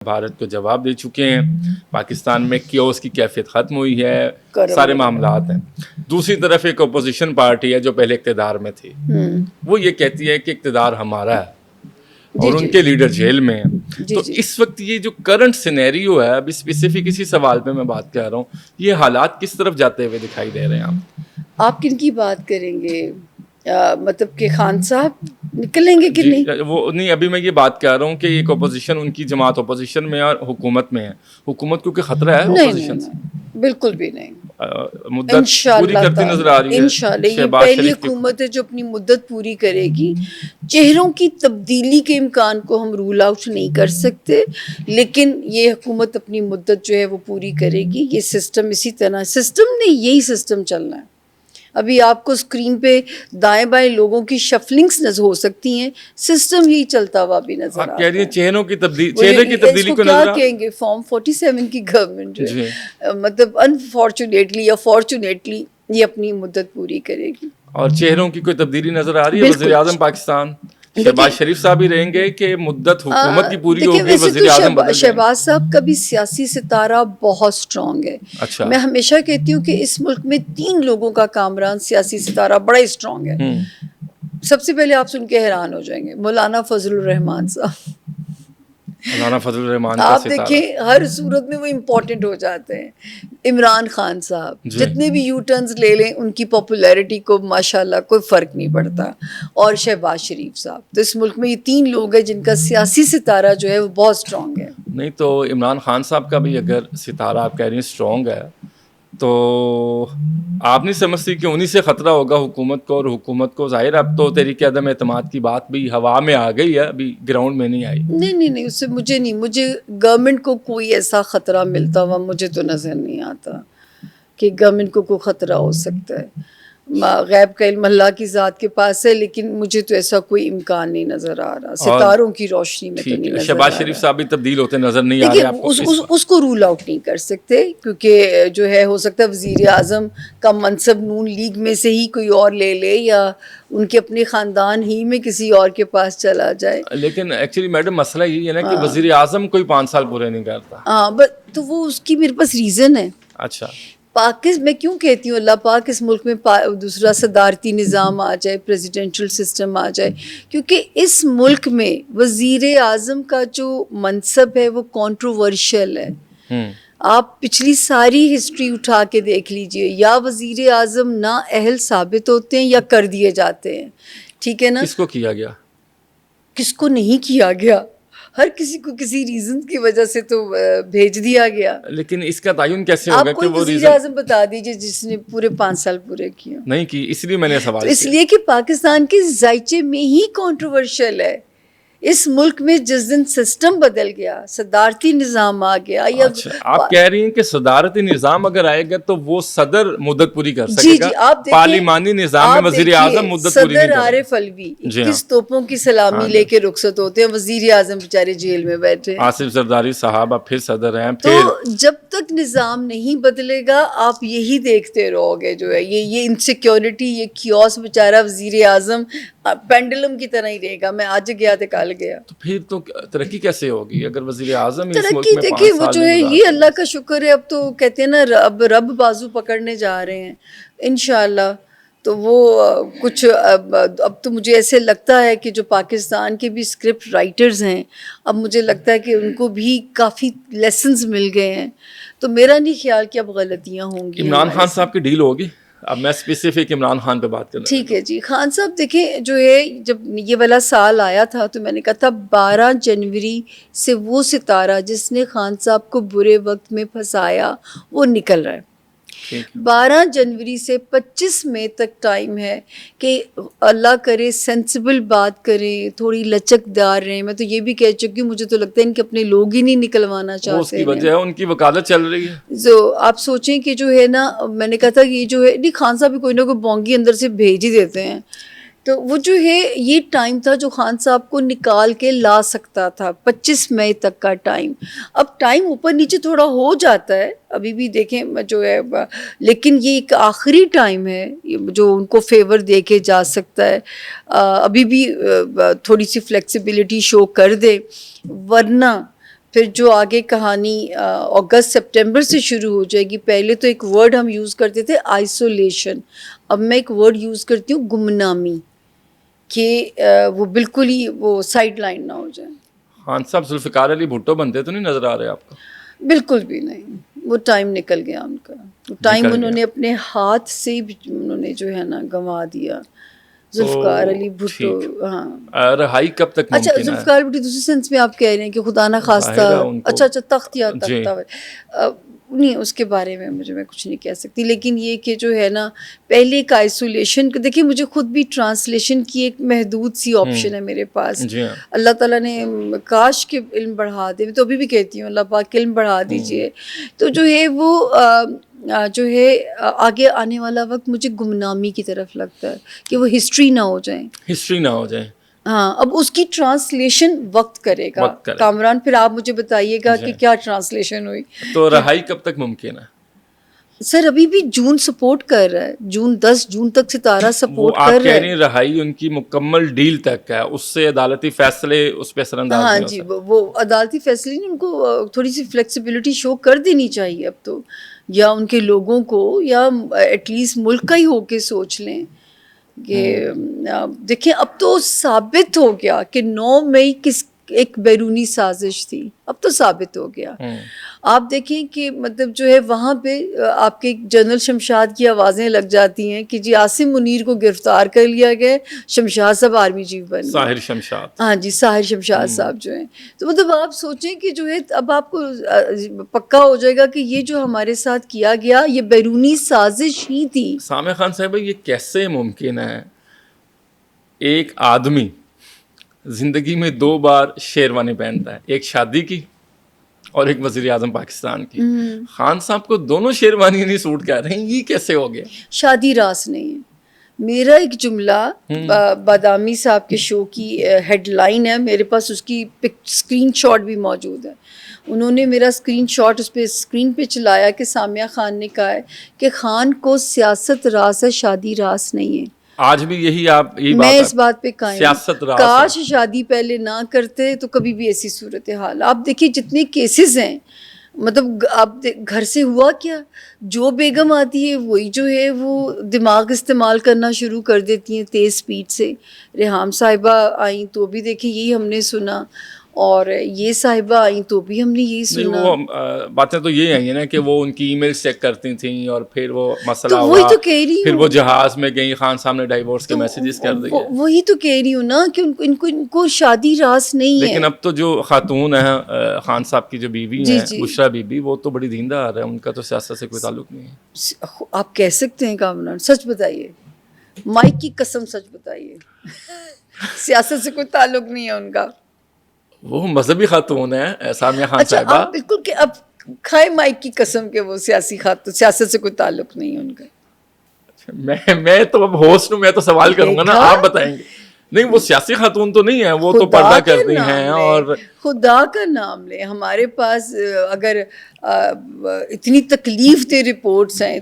بھارت کو جواب دے چکے ہیں، پاکستان میں کیوس کی کیفیت ختم ہوئی ہے، سارے معاملات ہیں۔ دوسری طرف ایک اپوزیشن پارٹی ہے جو پہلے اقتدار میں تھی، وہ یہ کہتی ہے کہ اقتدار ہمارا ہے اور ان کے لیڈر جیل میں ہیں۔ تو اس وقت یہ جو کرنٹ سینیریو ہے، ابھی اسپیسیفک اسی سوال پہ میں بات کر رہا ہوں، یہ حالات کس طرف جاتے ہوئے دکھائی دے رہے ہیں آپ کن کی بات کریں گے؟ مطلب کہ خان صاحب نکلیں گے کہ نہیں؟ وہ نہیں، ابھی میں یہ بات کر رہا ہوں کہ ایک اپوزیشن، ان کی جماعت اپوزیشن میں اور حکومت میں ہے، حکومت کو کہ خطرہ ہے اپوزیشن سے؟ بالکل بھی نہیں، مدت پوری کرتی نظر آ رہی ہے انشاءاللہ یہ پہلی حکومت ہے جو اپنی مدت پوری کرے گی۔ چہروں کی تبدیلی کے امکان کو ہم رول آؤٹ نہیں کر سکتے، لیکن یہ حکومت اپنی مدت جو ہے وہ پوری کرے گی۔ یہ سسٹم اسی طرح، سسٹم نہیں، یہی سسٹم چلنا ہے۔ ابھی آپ کو اسکرین پہ دائیں بائیں لوگوں کی شفلنگز نظر ہو سکتی ہیں، سسٹم یہی چلتا ہوا بھی نظر آتا ہے۔ آپ کہہ رہی ہیں چہروں کی تبدیلی، چہرے کی تبدیلی کو کیا کہیں گے؟ فارم 47 کی گورنمنٹ جو ہے، مطلب انفارچونیٹلی یا فارچونیٹلی یہ اپنی مدت پوری کرے گی۔ اور چہروں کی کوئی تبدیلی نظر آ رہی ہے؟ وزیر اعظم پاکستان شہباز شریف صاحب ہی رہیں گے کہ مدت حکومت کی پوری ہوگی، وزیر اعظم بدل جائیں گے؟ شہباز صاحب کا بھی سیاسی ستارہ بہت سٹرونگ ہے۔ میں ہمیشہ کہتی ہوں کہ اس ملک میں 3 لوگوں کا کامران سیاسی ستارہ بڑا ہی سٹرونگ ہے۔ سب سے پہلے آپ سن کے حیران ہو جائیں گے، مولانا فضل الرحمان صاحب۔ مولانا فضل الرحمان کا آپ ستارہ، دیکھیں ہر صورت میں وہ امپورٹنٹ ہو جاتے ہیں۔ عمران خان صاحب جتنے بھی یو ٹرنز لے لیں ان کی پاپولیرٹی کو ماشاءاللہ کوئی فرق نہیں پڑتا، اور شہباز شریف صاحب۔ تو اس ملک میں یہ 3 لوگ ہیں جن کا سیاسی ستارہ جو ہے وہ بہت سٹرونگ ہے۔ نہیں تو عمران خان صاحب کا بھی اگر ستارہ آپ کہہ رہی ہیں سٹرونگ ہے، تو آپ نہیں سمجھتی کہ انہی سے خطرہ ہوگا حکومت کو؟ اور حکومت کو ظاہر اب تو تحریک عدم اعتماد کی بات بھی ہوا میں آ گئی ہے، ابھی گراؤنڈ میں نہیں آئی۔ نہیں اس سے مجھے گورنمنٹ کو کوئی ایسا خطرہ ملتا ہوا مجھے تو نظر نہیں آتا کہ گورنمنٹ کو کوئی خطرہ ہو سکتا ہے۔ غیب کا علم اللہ کی ذات کے پاس ہے، لیکن مجھے تو ایسا کوئی امکان نہیں نظر آ رہا، ستاروں کی روشنی میں تو نہیں نظر آ رہا۔ شہباز شریف صاحب بھی تبدیل ہوتے نظر نہیں آ رہے آپ کو؟ اس کو رول آؤٹ نہیں کر سکتے، کیونکہ جو ہے ہو سکتا ہے وزیر اعظم کا منصب نون لیگ میں سے ہی کوئی اور لے لے، یا ان کے اپنے خاندان ہی میں کسی اور کے پاس چلا جائے۔ لیکن ایکچولی میڈم مسئلہ یہی ہے نا کہ وزیر اعظم کوئی 5 سال پورے نہیں کرتا۔ ہاں تو وہ اس کی میرے پاس ریزن ہے۔ اچھا، میں کیوں کہتی ہوں اللہ پاک اس ملک میں دوسرا صدارتی نظام آ جائے، پریزیڈنشل سسٹم آ جائے، کیونکہ اس ملک میں وزیر اعظم کا جو منصب ہے وہ کنٹروورشل ہے۔ آپ پچھلی ساری ہسٹری اٹھا کے دیکھ لیجئے، یا وزیر اعظم نااہل ثابت ہوتے ہیں یا کر دیے جاتے ہیں، ٹھیک ہے نا؟ کس کو کیا گیا، کس کو نہیں کیا گیا؟ ہر کسی کو کسی ریزن کی وجہ سے تو بھیج دیا گیا۔ لیکن اس کا تعین کیسے ہوگا کہ وہ وزیر اعظم بتا دیجئے جس نے پورے 5 سال پورے کیے؟ نہیں کی، اس لیے میں نے سوال کیا۔ اس لیے کہ پاکستان کے ذائچے میں ہی کنٹروورشل ہے۔ اس ملک میں جس دن سسٹم بدل گیا، صدارتی نظام آ گیا، یا آپ کہہ رہی ہیں کہ صدارتی نظام اگر آئے گا تو وہ صدر مدت پوری کر سکے گا، پارلیمانی نظام میں وزیر اعظم مدت پوری نہیں صدر عارف علوی 21 توپوں کی سلامی لے کے رخصت ہوتے ہیں، وزیر اعظم بیچارے جیل میں بیٹھے ہیں۔ آصف زرداری صاحب اب پھر صدر ہیں۔ تو جب تک نظام نہیں بدلے گا آپ یہی دیکھتے رہو گے، جو ہے یہ انسیکیورٹی، یہ کیوس، بیچارہ وزیر اعظم پینڈلم کی طرح ہی رہے گا، میں آج گیا تو کل گیا۔ تو پھر تو ترقی کیسے ہوگی اگر وزیر اعظم اس ملک میں 5 دیکھیے وہ سال جو ہے، یہ اللہ کا شکر ہے، اب تو کہتے ہیں نا اب رب بازو پکڑنے جا رہے ہیں انشاءاللہ۔ تو وہ کچھ اب تو مجھے ایسے لگتا ہے کہ جو پاکستان کے بھی اسکرپٹ رائٹرز ہیں، اب مجھے لگتا ہے کہ ان کو بھی کافی لیسنز مل گئے ہیں، تو میرا نہیں خیال کہ اب غلطیاں ہوں گی۔ عمران خان صاحب کی ڈیل ہوگی؟ اب میں اسپیسیفک عمران خان پہ بات کرنا۔ ٹھیک ہے جی، خان صاحب دیکھیں جو ہے، جب یہ والا سال آیا تھا تو میں نے کہا تھا 12 جنوری سے وہ ستارہ جس نے خان صاحب کو برے وقت میں پھنسایا وہ نکل رہا ہے۔ 12 جنوری سے 25 مئی تک ٹائم ہے کہ اللہ کرے سینسیبل بات کریں، تھوڑی لچک دار رہیں۔ میں تو یہ بھی کہہ چکی ہوں، مجھے تو لگتا ہے ان کے اپنے لوگ ہی نہیں نکلوانا چاہتے، اس کی وجہ ہے ان کی وکالت چل رہی ہے۔ جو آپ سوچیں کہ جو ہے نا، میں نے کہا تھا یہ جو ہے نہیں، خان صاحب بھی کوئی نہ کوئی بونگی اندر سے بھیج ہی دیتے ہیں، تو وہ جو ہے یہ ٹائم تھا جو خان صاحب کو نکال کے لا سکتا تھا، 25 مئی تک کا ٹائم۔ اب ٹائم اوپر نیچے تھوڑا ہو جاتا ہے ابھی بھی، دیکھیں جو ہے، لیکن یہ ایک آخری ٹائم ہے جو ان کو فیور دے کے جا سکتا ہے۔ ابھی بھی تھوڑی سی فلیکسیبلٹی شو کر دے، ورنہ پھر جو آگے کہانی اگست سپٹمبر سے شروع ہو جائے گی. پہلے تو ایک ورڈ ہم یوز کرتے تھے آئسولیشن, اب میں ایک ورڈ یوز کرتی ہوں گمنامی, کہ وہ بالکل ہی وہ سائڈ لائن نہ ہو جائے. خان صاحب ذوالفقار علی بھٹو بنتے تو نہیں نظر آ رہے آپ کو؟ بالکل بھی نہیں, وہ ٹائم نکل گیا ان کا, وہ ٹائم انہوں نے اپنے ہاتھ سے بھی انہوں نے جو ہے نا گنوا دیا. ذوالفقار علی بھٹو, ہاں رہائی کب تک اچھا ممکن ہے؟ ذوالفقار بھٹو دوسرے سینس میں آپ کہہ رہے ہیں کہ خدا نہ خواستہ, اچھا تخت یا تختہ نہیں, اس کے بارے میں میں کچھ نہیں کہہ سکتی. لیکن یہ کہ جو ہے نا پہلے ایک آئسولیشن, دیکھیے مجھے خود بھی ٹرانسلیشن کی ایک محدود سی آپشن ہے میرے پاس. اللہ تعالیٰ نے کاش کے علم بڑھا دے, میں تو ابھی بھی کہتی ہوں اللہ پاک علم بڑھا دیجیے. تو جو ہے وہ جو ہے آگے آنے والا وقت مجھے گمنامی کی طرف لگتا ہے, کہ وہ ہسٹری نہ ہو جائیں, ہسٹری نہ ہو جائے. ہاں اب اس کی ٹرانسلیشن وقت کرے گا. کامران پھر آپ مجھے بتائیے گا کہ کیا ٹرانسلیشن ہوئی. تو رہائی کب تک ممکن ہے؟ سر ابھی بھی جون سپورٹ کر رہا ہے, 10 جون تک ستارہ سپورٹ کر رہا ہے. آپ کہہ رہی ہیں رہائی ان کی مکمل ڈیل تک ہے, اس سے عدالتی فیصلے اس پہ اثر انداز ہاں جی, وہ عدالتی فیصلے نے ان کو تھوڑی سی فلیکسیبلٹی شو کر دینی چاہیے اب تو, یا ان کے لوگوں کو, یا ایٹ لیسٹ ملک کا ہی ہو کے سوچ لیں کہ دیکھیں اب تو ثابت ہو گیا کہ 9 مئی کس ایک بیرونی سازش تھی, اب تو ثابت ہو گیا. آپ دیکھیں کہ مطلب جو ہے وہاں پہ آپ کے جنرل شمشاد کی آوازیں لگ جاتی ہیں کہ جی عاصم منیر کو گرفتار کر لیا گیا, شمشاد صاحب آرمی چیف بن گئے, ساحر شمشاد, ہاں جی ساحر شمشاد صاحب جو ہیں. تو مطلب آپ سوچیں کہ جو ہے اب آپ کو پکا ہو جائے گا کہ یہ جو ہمارے ساتھ کیا گیا یہ بیرونی سازش ہی تھی. سامع خان صاحب یہ کیسے ممکن ہے ایک آدمی زندگی میں 2 بار شیروانی پہنتا ہے, ایک شادی کی اور ایک وزیر اعظم پاکستان کی. خان صاحب کو دونوں شیروانی نہیں سوٹ کر رہے ہیں, یہ کیسے ہو گیا؟ شادی راس نہیں ہے. میرا ایک جملہ بادامی صاحب کے شو کی ہیڈ لائن ہے, میرے پاس اس کی اسکرین شاٹ بھی موجود ہے. انہوں نے میرا اسکرین شاٹ اس پہ اسکرین پہ چلایا کہ سامیہ خان نے کہا ہے کہ خان کو سیاست راس ہے, شادی راس نہیں ہے. آج بھی یہی آپ میں اس بات پہ قائم, سیاست راس کاش شادی پہلے نہ کرتے تو کبھی بھی ایسی صورتحال. آپ دیکھیے جتنے کیسز ہیں, مطلب آپ گھر سے ہوا کیا, جو بیگم آتی ہے وہی جو ہے وہ دماغ استعمال کرنا شروع کر دیتی ہیں تیز سپیڈ سے. ریحام صاحبہ آئیں تو بھی دیکھیں یہی ہم نے سنا, اور یہ صاحبہ آئیں تو بھی ہم نے یہی سنا. وہ باتیں تو یہ ہیں نا کہ وہ ان کی ای میل چیک کرتی تھیں اور پھر وہ مسئلہ تو ہوا, وہی تو کہہ رہی ہوں, پھر وہ جہاز میں گئی, خان صاحب نے ڈائیورس کے میسیجز کر دیے. وہی تو کہہ رہی ہوں نا کہ ان کو شادی راس نہیں ہے. لیکن اب تو جو خاتون ہیں خان صاحب کی جو بیوی ہیں بشرا بی بی, وہ تو بڑی دیندار ہے, ان کا تو سیاست سے کوئی تعلق نہیں ہے. آپ کہہ سکتے ہیں کامران, سچ بتائیے, مائک کی قسم سچ بتائیے, سیاست سے کوئی تعلق نہیں ہے ان کا. وہ مذہبی خاتون ہے سامیہ خان صاحبہ. اچھا بالکل کہ اب کھائے مائک کی قسم کہ وہ سیاسی خاتون, سیاست سے کوئی تعلق نہیں ہے ان کا. میں تو اب ہوسٹ ہوں, میں تو سوال کروں گا نا, آپ بتائیں گے. نہیں وہ سیاسی خاتون تو نہیں ہے, وہ تو پردہ کرتی ہیں. اور خدا کا نام لے, ہمارے پاس اگر اتنی تکلیف دہ رپورٹس ہیں,